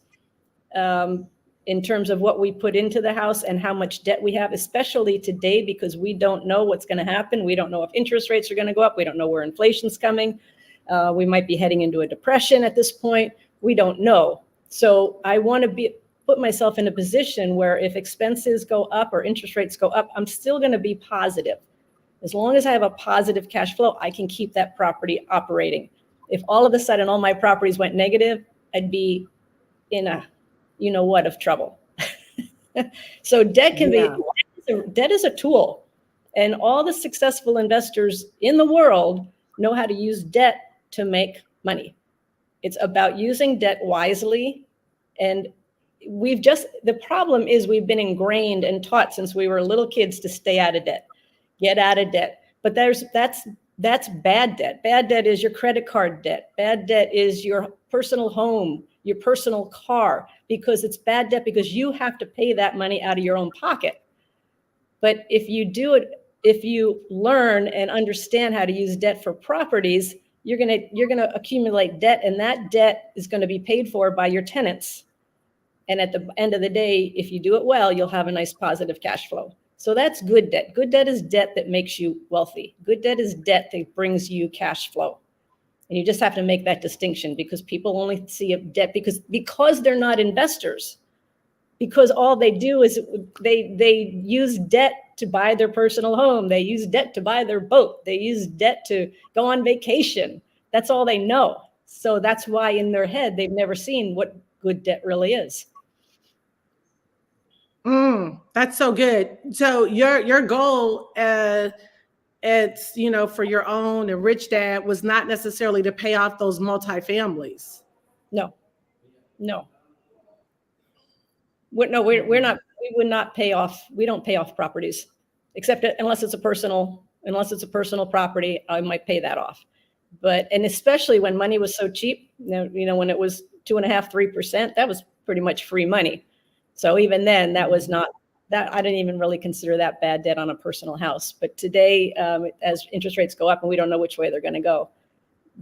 in terms of what we put into the house and how much debt we have, especially today, because we don't know what's going to happen. We don't know if interest rates are going to go up. We don't know where inflation's coming. We might be heading into a depression at this point. We don't know. So I want to put myself in a position where if expenses go up or interest rates go up, I'm still going to be positive. As long as I have a positive cash flow, I can keep that property operating. If all of a sudden all my properties went negative, I'd be in a, of trouble. So debt debt is a tool. And all the successful investors in the world know how to use debt to make money. It's about using debt wisely. And the problem is we've been ingrained and taught since we were little kids to stay out of debt, get out of debt. But that's bad debt. Bad debt is your credit card debt. Bad debt is your personal home, your personal car, because it's bad debt because you have to pay that money out of your own pocket. But if you do it, if you learn and understand how to use debt for properties, you're gonna accumulate debt, and that debt is going to be paid for by your tenants. And at the end of the day, if you do it well, you'll have a nice positive cash flow. So that's good debt. Good debt is debt that makes you wealthy. Good debt is debt that brings you cash flow. And you just have to make that distinction, because people only see a debt because they're not investors. Because all they do is they use debt to buy their personal home. They use debt to buy their boat. They use debt to go on vacation. That's all they know. So that's why in their head, they've never seen what good debt really is. That's so good. So your goal, it's, for your own and Rich Dad, was not necessarily to pay off those multifamilies. No. We're not. We would not pay off. We don't pay off properties, except unless it's a personal property. I might pay that off. And especially when money was so cheap, when it was 2.5%, 3%, that was pretty much free money. So even then, that was not that. I didn't even really consider that bad debt on a personal house. But today, as interest rates go up, and we don't know which way they're going to go.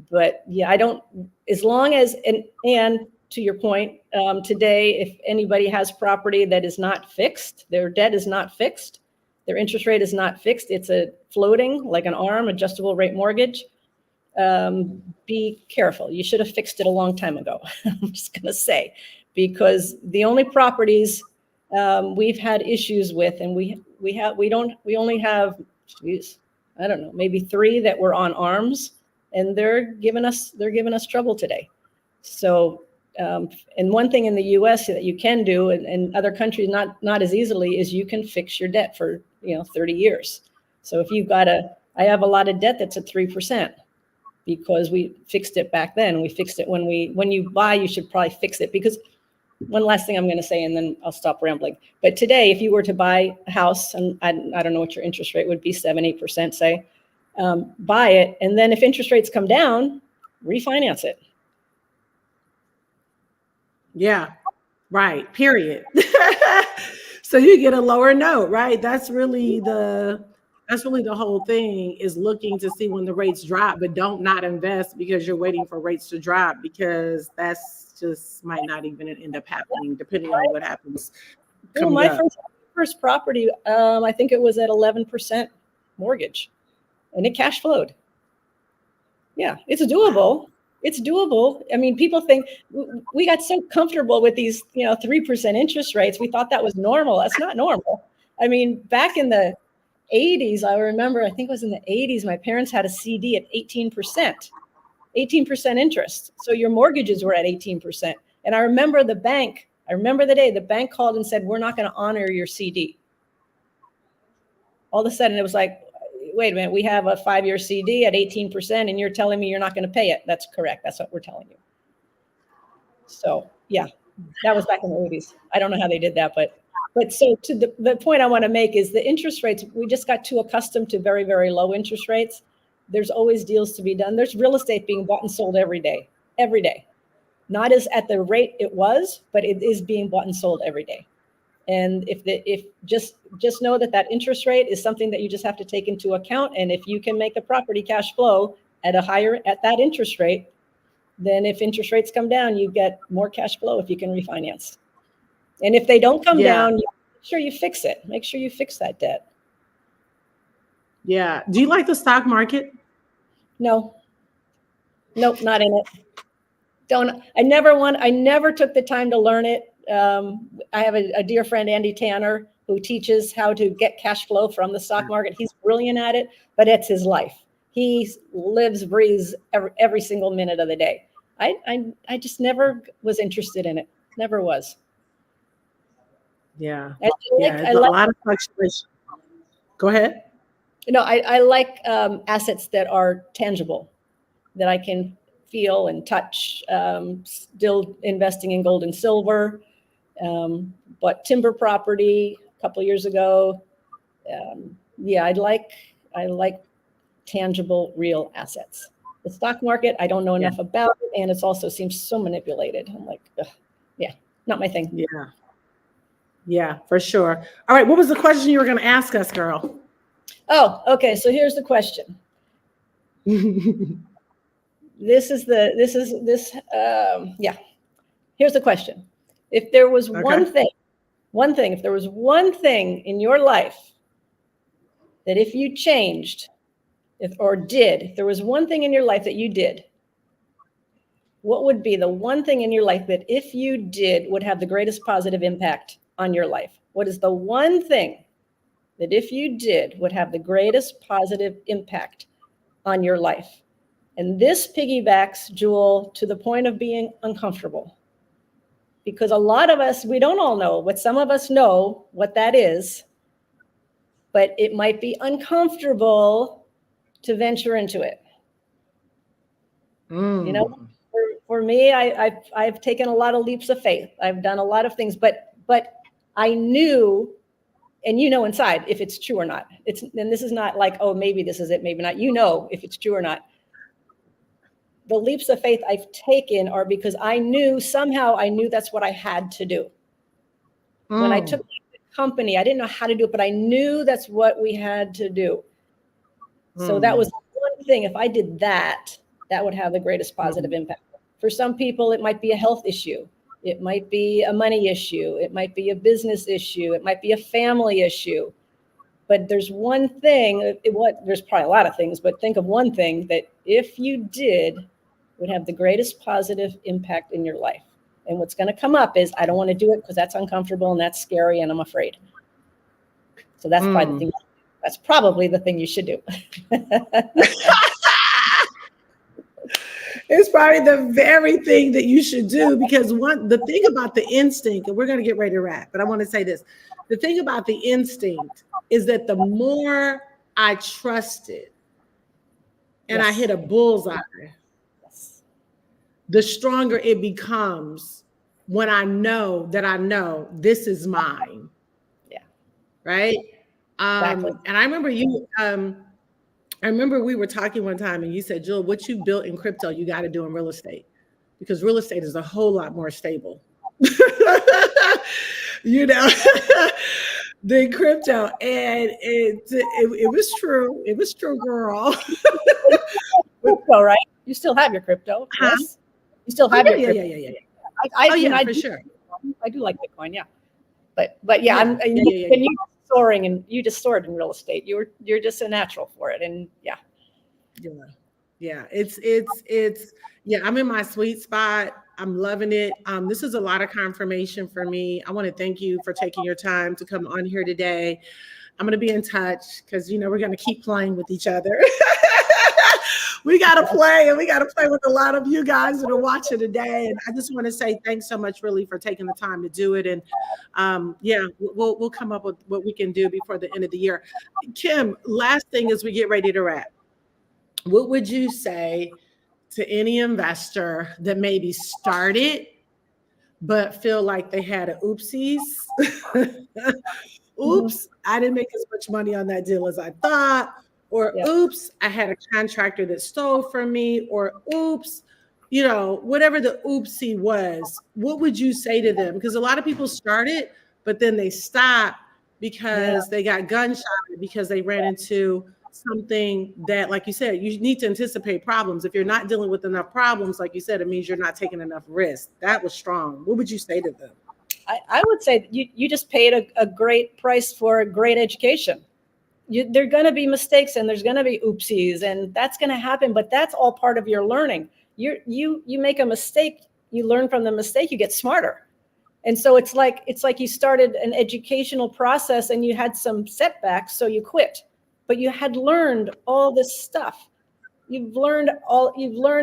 But yeah, I don't. As long as and to your point, today, if anybody has property that is not fixed, their debt is not fixed, their interest rate is not fixed, it's a floating, like an ARM, adjustable rate mortgage, be careful. You should have fixed it a long time ago. I'm just going to say, because the only properties we've had issues with, and we only have, I don't know, maybe 3 that were on ARMs, and they're giving us trouble today. So, and one thing in the U.S. that you can do, and other countries not as easily, is you can fix your debt for 30 years. So if you've got I have a lot of debt that's at 3%, because we fixed it back then. We fixed it when you buy, you should probably fix it. Because one last thing I'm going to say, and then I'll stop rambling. But today, if you were to buy a house, and I don't know what your interest rate would be, 7-8%, say, buy it, and then if interest rates come down, refinance it. Yeah, right. Period. So you get a lower note, right? That's really the whole thing, is looking to see when the rates drop, but don't not invest because you're waiting for rates to drop, because that's just might not even end up happening, depending on what happens. My first property, I think it was at 11% mortgage, and it cash flowed. Yeah, it's doable. It's doable. I mean, people think we got so comfortable with these, 3% interest rates. We thought that was normal. That's not normal. I mean, back in the 80s, I remember, I think it was in the 80s, my parents had a CD at 18% interest. So your mortgages were at 18%. And I remember the day the bank called and said, we're not going to honor your CD. All of a sudden it was like, wait a minute, we have a 5-year CD at 18% and you're telling me you're not going to pay it. That's correct. That's what we're telling you. So yeah, that was back in the 80s. I don't know how they did that, but so to the point I want to make is the interest rates, we just got too accustomed to very, very low interest rates. There's always deals to be done. There's real estate being bought and sold every day. Not as at the rate it was, but it is being bought and sold every day. And if just know that interest rate is something that you just have to take into account. And if you can make the property cash flow at that interest rate, then if interest rates come down, you get more cash flow if you can refinance. And if they don't come down, make sure you fix it. Make sure you fix that debt. Yeah. Do you like the stock market? No. Nope, not in it. I never took the time to learn it. I have a dear friend, Andy Tanner, who teaches how to get cash flow from the stock market. He's brilliant at it, but it's his life. He lives, breathes every single minute of the day. I just never was interested in it. Never was. Yeah. I like a lot of fluctuation. Go ahead. I like assets that are tangible, that I can feel and touch. Still investing in gold and silver, but timber property a couple of years ago. I like tangible, real assets. The stock market, I don't know enough about it, and it also seems so manipulated. I'm like, not my thing. Yeah, for sure. All right. What was the question you were going to ask us, girl? Oh, okay. So here's the question. Yeah. Here's the question. If there was Okay. if there was one thing in your life that if you changed, if there was one thing in your life that you did, what would be the one thing in your life that if you did would have the greatest positive impact on your life? What is the one thing that if you did would have the greatest positive impact on your life? And this piggybacks, Jewel, to the point of being uncomfortable. Because a lot of us, we don't all know, but some of us know what that is, but it might be uncomfortable to venture into it. You know, for me, I've taken a lot of leaps of faith. I've done a lot of things, but I knew, and you know inside if it's true or not. And this is not like, oh, maybe this is it, maybe not. You know if it's true or not. The leaps of faith I've taken are because I knew that's what I had to do. When I took the company, I didn't know how to do it, but I knew that's what we had to do. So that was one thing. If I did that, that would have the greatest positive impact. For some people, it might be a health issue. It might be a money issue. It might be a business issue. It might be a family issue. But there's one thing, there's probably a lot of things, but think of one thing that if you did would have the greatest positive impact in your life. And what's going to come up is, I don't want to do it because that's uncomfortable and that's scary and I'm afraid. So that's probably the thing. That's probably the thing you should do. It's probably the very thing that you should do, because the thing about the instinct, and we're going to get ready to wrap, but I want to say this. The thing about the instinct is that the more I trust it and I hit a bullseye, the stronger it becomes when I know this is mine. Yeah. Right. Exactly. And I remember I remember we were talking one time and you said, Jill, what you built in crypto, you got to do in real estate, because real estate is a whole lot more stable, you know, than crypto. And it was true. It was true, girl. Crypto, right? You still have your crypto. Huh? Yes. You still have your crypto. Yeah. I for sure. I do like Bitcoin. Yeah. But yeah, Yeah. you soaring, and you just soared in real estate. You're just a natural for it. And yeah. It's I'm in my sweet spot. I'm loving it. This is a lot of confirmation for me. I want to thank you for taking your time to come on here today. I'm going to be in touch because, we're going to keep playing with each other. We got to play, and we got to play with a lot of you guys that are watching today. And I just want to say thanks so much, really, for taking the time to do it. And we'll come up with what we can do before the end of the year. Kim, last thing as we get ready to wrap, what would you say to any investor that maybe started but feel like they had a oopsies? Oops, I didn't make as much money on that deal as I thought. Or oops, I had a contractor that stole from me. Or oops, whatever the oopsie was, what would you say to them? Because a lot of people started, but then they stopped because they got gunshot, because they ran into something that, like you said, you need to anticipate problems. If you're not dealing with enough problems, like you said, it means you're not taking enough risk. That was strong. What would you say to them? I would say you just paid a great price for a great education. There are going to be mistakes and there's going to be oopsies, and that's going to happen, but that's all part of your learning. You make a mistake, you learn from the mistake, you get smarter. And so it's like you started an educational process and you had some setbacks, so you quit, but you had learned all this stuff. You've learned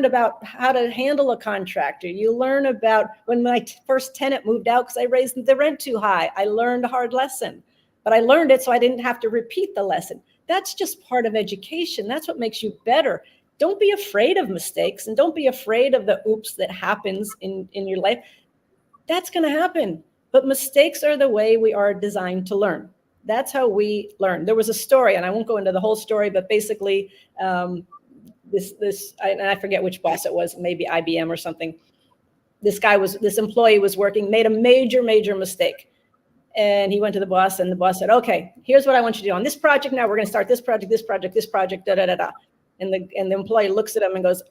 about how to handle a contractor. You learn about when my first tenant moved out because I raised the rent too high. I learned a hard lesson. But I learned it so I didn't have to repeat the lesson. That's just part of education. That's what makes you better. Don't be afraid of mistakes, and don't be afraid of the oops that happens in your life. That's going to happen. But mistakes are the way we are designed to learn. That's how we learn. There was a story, and I won't go into the whole story, but basically and I forget which boss it was, maybe IBM or something. This employee was working, made a major mistake. And he went to the boss, and the boss said, okay, here's what I want you to do on this project. Now we're going to start this project, da, da, da, da. And the employee looks at him and goes,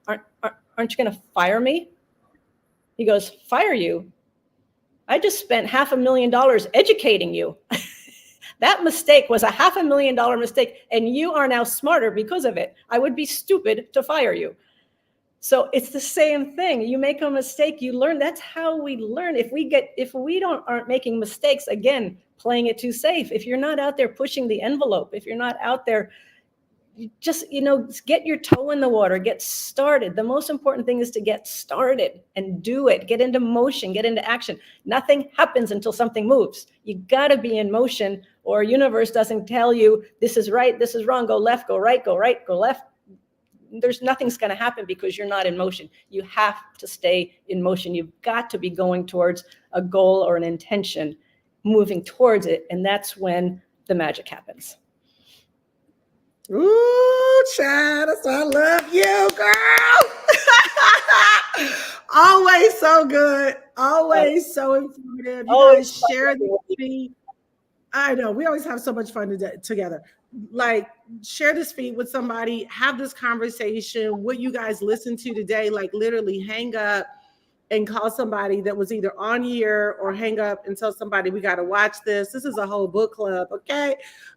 aren't you going to fire me? He goes, fire you? I just spent $500,000 educating you. That mistake was a $500,000 mistake, and you are now smarter because of it. I would be stupid to fire you. So it's the same thing. You make a mistake, you learn. That's how we learn. If we aren't making mistakes, again, playing it too safe. If you're not out there pushing the envelope, if you're not out there, just, get your toe in the water, get started. The most important thing is to get started and do it. Get into motion, get into action. Nothing happens until something moves. You got to be in motion, or universe doesn't tell you this is right, this is wrong, go left, go right, go right, go left. There's nothing's going to happen because you're not in motion. You have to stay in motion. You've got to be going towards a goal or an intention, moving towards it. And that's when the magic happens. Ooh, Chad, I love you, girl. Always so good. Always so informative. You guys share the feed. I know. We always have so much fun together. Like, share this feed with somebody. Have this conversation. What you guys listen to today, like literally hang up and call somebody that was either on here, or hang up and tell somebody, we got to watch this. This is a whole book club, okay?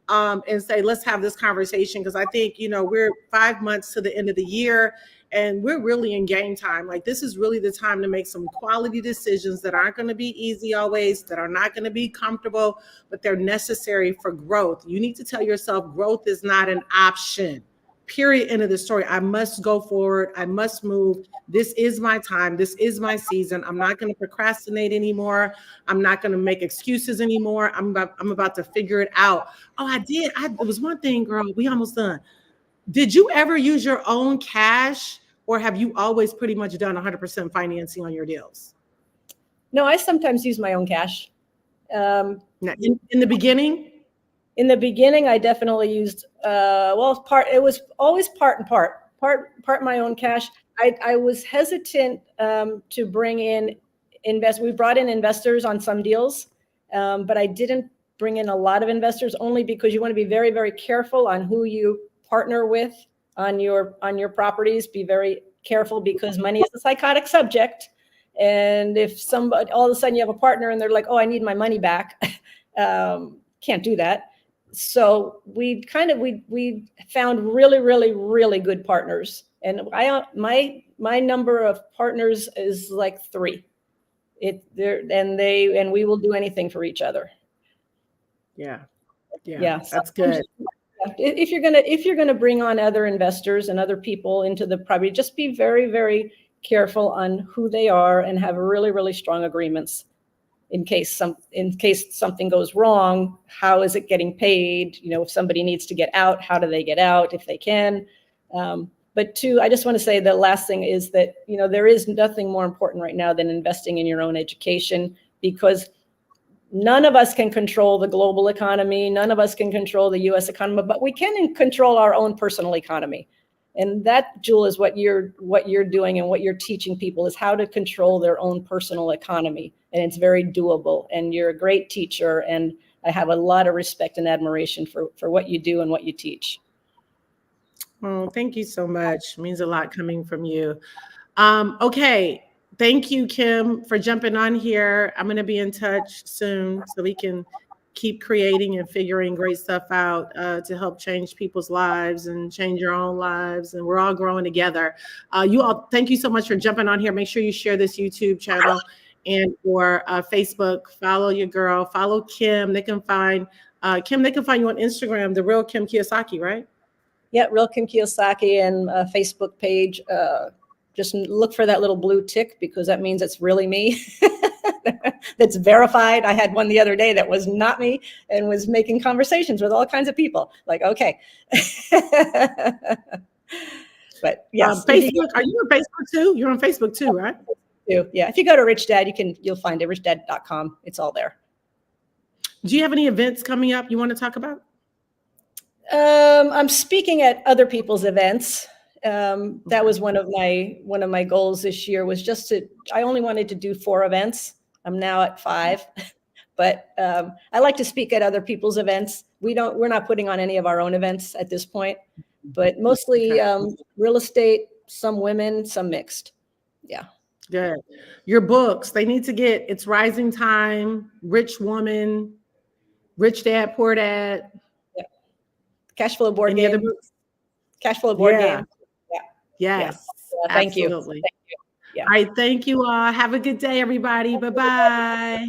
And say, let's have this conversation, because I think, we're 5 months to the end of the year, and we're really in game time. Like, this is really the time to make some quality decisions that aren't going to be easy always, that are not going to be comfortable, but they're necessary for growth. You need to tell yourself growth is not an option. Period. End of the story. I must go forward. I must move. This is my time. This is my season. I'm not going to procrastinate anymore. I'm not going to make excuses anymore. I'm about to figure it out. Oh, I did. It was one thing, girl. We almost done. Did you ever use your own cash, or have you always pretty much done 100% financing on your deals? No, I sometimes use my own cash. In the beginning? In the beginning, I definitely used, it was always part and part my own cash. I was hesitant to bring in we brought in investors on some deals, but I didn't bring in a lot of investors, only because you want to be very, very careful on who you partner with on your properties. Be very careful, because money is a psychotic subject. And if somebody, all of a sudden you have a partner and they're like, oh, I need my money back. Can't do that. So we found really, really, really good partners. And my number of partners is like 3. And we will do anything for each other. Yeah. That's good. If you're gonna bring on other investors and other people into the property, just be very, very careful on who they are, and have really, really strong agreements. In case something goes wrong, how is it getting paid? If somebody needs to get out, how do they get out if they can? But 2, I just want to say the last thing is that, there is nothing more important right now than investing in your own education, because none of us can control the global economy. None of us can control the U.S. economy, but we can control our own personal economy. And that, Jewel, is what you're doing, and what you're teaching people is how to control their own personal economy. And it's very doable. And you're a great teacher. And I have a lot of respect and admiration for what you do and what you teach. Oh, thank you so much. It means a lot coming from you. Okay. Thank you, Kim, for jumping on here. I'm going to be in touch soon so we can keep creating and figuring great stuff out to help change people's lives and change your own lives. And we're all growing together. You all, thank you so much for jumping on here. Make sure you share this YouTube channel and or Facebook. Follow your girl. Follow Kim. They can find Kim. They can find you on Instagram, The Real Kim Kiyosaki, right? Yeah, Real Kim Kiyosaki, and a Facebook page. Just look for that little blue tick, because that means it's really me. That's verified. I had one the other day that was not me, and was making conversations with all kinds of people. Like, okay. But yes. Facebook, are you on Facebook too? You're on Facebook too, right? Yeah. If you go to Rich Dad, you'll find it, richdad.com. It's all there. Do you have any events coming up you want to talk about? I'm speaking at other people's events. That was one of my goals this year, was I only wanted to do 4 events. I'm now at 5, But I like to speak at other people's events. We're not putting on any of our own events at this point, but mostly real estate, some women, some mixed. Yeah. Good. Your books, they need to get It's Rising Time, Rich Woman, Rich Dad, Poor Dad. Yeah. Cash Flow Board Any Game. other books? Cash Flow Board Game. Yeah. Yes. Thank you. Absolutely. Thank you. Yeah. All right. Thank you all. Have a good day, everybody. Bye-bye.